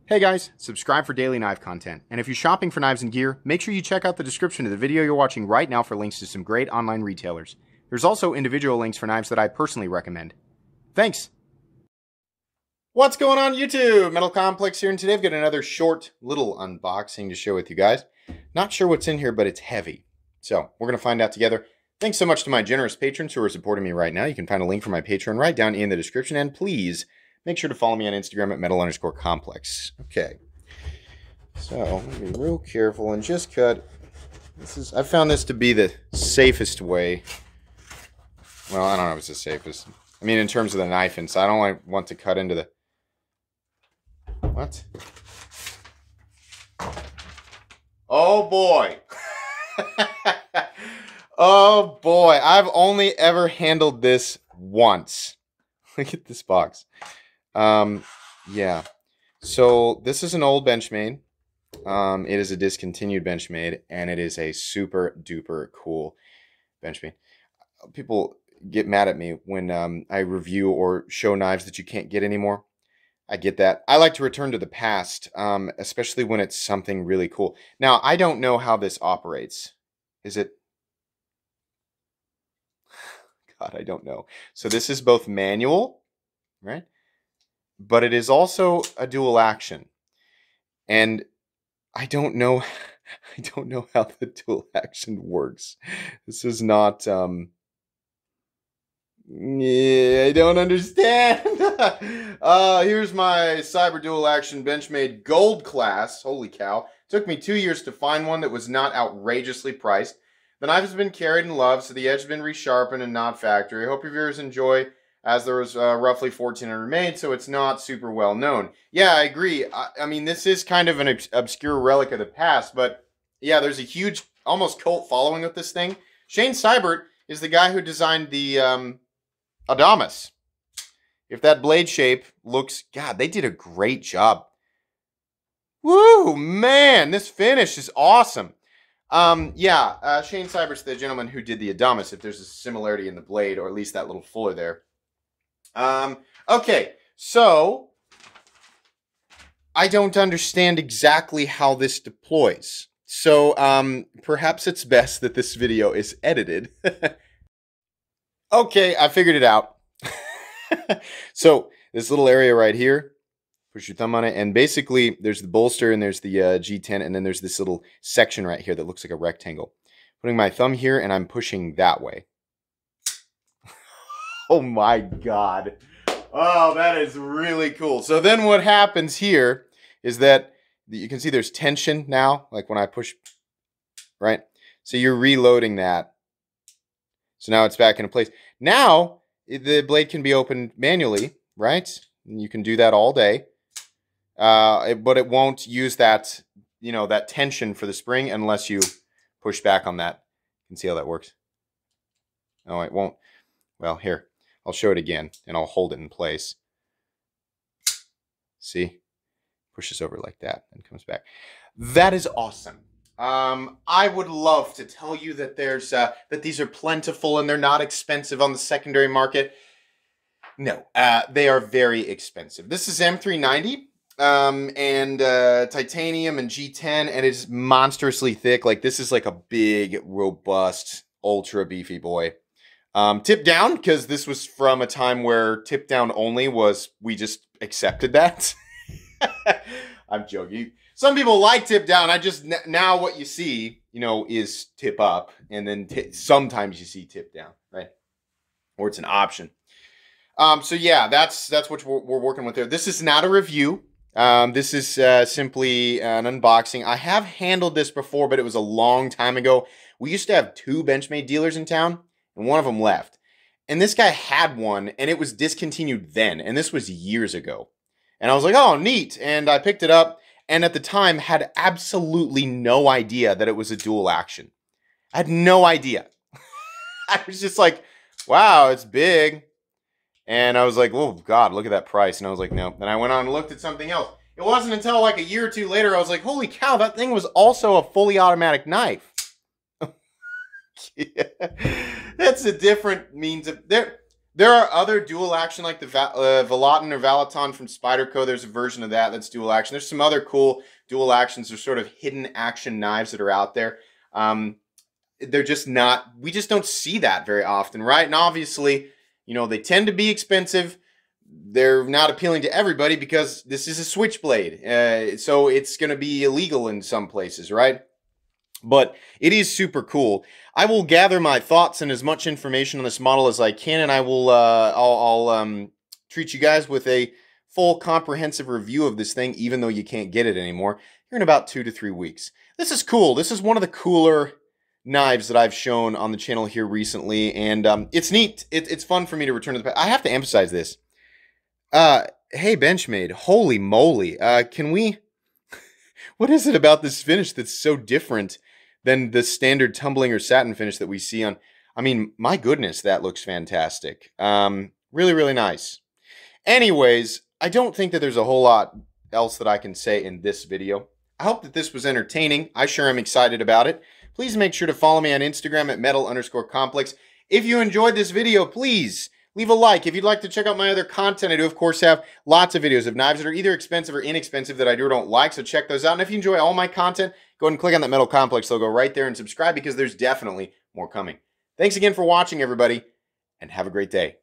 Hey guys, subscribe for daily knife content. And if you're shopping for knives and gear, make sure you check out the description of the video you're watching right now for links to some great online retailers. There's also individual links for knives that I personally recommend. Thanks! What's going on YouTube? Metal Complex here, and today I've got another short little unboxing to share with you guys. Not sure what's in here, but it's heavy. So, we're going to find out together. Thanks so much to my generous patrons who are supporting me right now. You can find a link for my Patreon right down in the description, and please make sure to follow me on Instagram at metal_complex. Okay. So, I'm going to be real careful and just cut. I found this to be the safest way. Well, I don't know if it's the safest. I mean, in terms of the knife inside, I don't want to cut into the... What? Oh boy. Oh boy. I've only ever handled this once. Look at this box. Yeah. So this is an old Benchmade. It is a discontinued Benchmade, and it is a super duper cool Benchmade. People get mad at me when I review or show knives that you can't get anymore. I get that. I like to return to the past, especially when it's something really cool. Now, I don't know how this operates. Is it? God, I don't know. So this is both manual, right? But it is also a dual action. And I don't know, I don't know how the dual action works. This is not, yeah, I don't understand. Here's my Cyber Dual Action Benchmade Gold Class. Holy cow. Took me 2 years to find one that was not outrageously priced. The knife has been carried and loved, so the edge has been resharpened and not factory. I hope your viewers enjoy, as there was roughly 1,400 made, so it's not super well known. Yeah, I agree. I mean, this is kind of an obscure relic of the past, but yeah, there's a huge, almost cult following with this thing. Shane Seibert is the guy who designed the Adamas. If that blade shape looks... God, they did a great job. Woo, man, this finish is awesome. Shane Seibert's the gentleman who did the Adamas, if there's a similarity in the blade, or at least that little fuller there. Okay, so I don't understand exactly how this deploys. So, perhaps it's best that this video is edited. Okay, I figured it out. So, this little area right here, push your thumb on it, and basically there's the bolster and there's the G10, and then there's this little section right here that looks like a rectangle. Putting my thumb here, and I'm pushing that way. Oh my God. Oh, that is really cool. So then what happens here is that you can see there's tension now, like when I push, right? So you're reloading that. So now it's back into place. Now the blade can be opened manually, right? And you can do that all day. But it won't use that, that tension for the spring unless you push back on that. You can see how that works. Oh, it won't. Well, here. I'll show it again, and I'll hold it in place. See? Pushes over like that and comes back. That is awesome. I would love to tell you that there's that these are plentiful and they're not expensive on the secondary market. No, they are very expensive. This is M390 and titanium and G10, and it's monstrously thick. Like, this is like a big, robust, ultra beefy boy. Tip down, because this was from a time where tip down only was, we just accepted that. I'm joking. Some people like tip down. Now what you see, is tip up, and then sometimes you see tip down, right? Or it's an option. So yeah, that's what we're working with there. This is not a review. This is simply an unboxing. I have handled this before, but it was a long time ago. We used to have 2 Benchmade dealers in town, and one of them left. And this guy had one, and it was discontinued then. And this was years ago. And I was like, oh, neat. And I picked it up, and at the time had absolutely no idea that it was a dual action. I had no idea. I was just like, wow, it's big. And I was like, oh, God, look at that price. And I was like, no. Then I went on and looked at something else. It wasn't until like a year or two later, I was like, holy cow, that thing was also a fully automatic knife. Yeah. That's a different means of... There are other dual action like the Volaton or Valaton from Spyderco. There's a version of that that's dual action. There's some other cool dual actions or sort of hidden action knives that are out there. They're just not, we just don't see that very often, right? And obviously, you know, they tend to be expensive. They're not appealing to everybody because this is a switchblade. So it's going to be illegal in some places, right? But it is super cool. I will gather my thoughts and as much information on this model as I can, and I will I'll treat you guys with a full comprehensive review of this thing, even though you can't get it anymore, here in about 2 to 3 weeks. This is cool. This is one of the cooler knives that I've shown on the channel here recently, and it's neat. It's fun for me to return to the past. I have to emphasize this. Hey, Benchmade, holy moly. Can we... What is it about this finish that's so different than the standard tumbling or satin finish that we see on... I mean, my goodness, that looks fantastic. Really, really nice. Anyways, I don't think that there's a whole lot else that I can say in this video. I hope that this was entertaining. I sure am excited about it. Please make sure to follow me on Instagram at metal_complex. If you enjoyed this video, please leave a like. If you'd like to check out my other content, I do, of course, have lots of videos of knives that are either expensive or inexpensive that I do or don't like, so check those out. And if you enjoy all my content, go ahead and click on that Metal Complex logo right there and subscribe because there's definitely more coming. Thanks again for watching, everybody, and have a great day.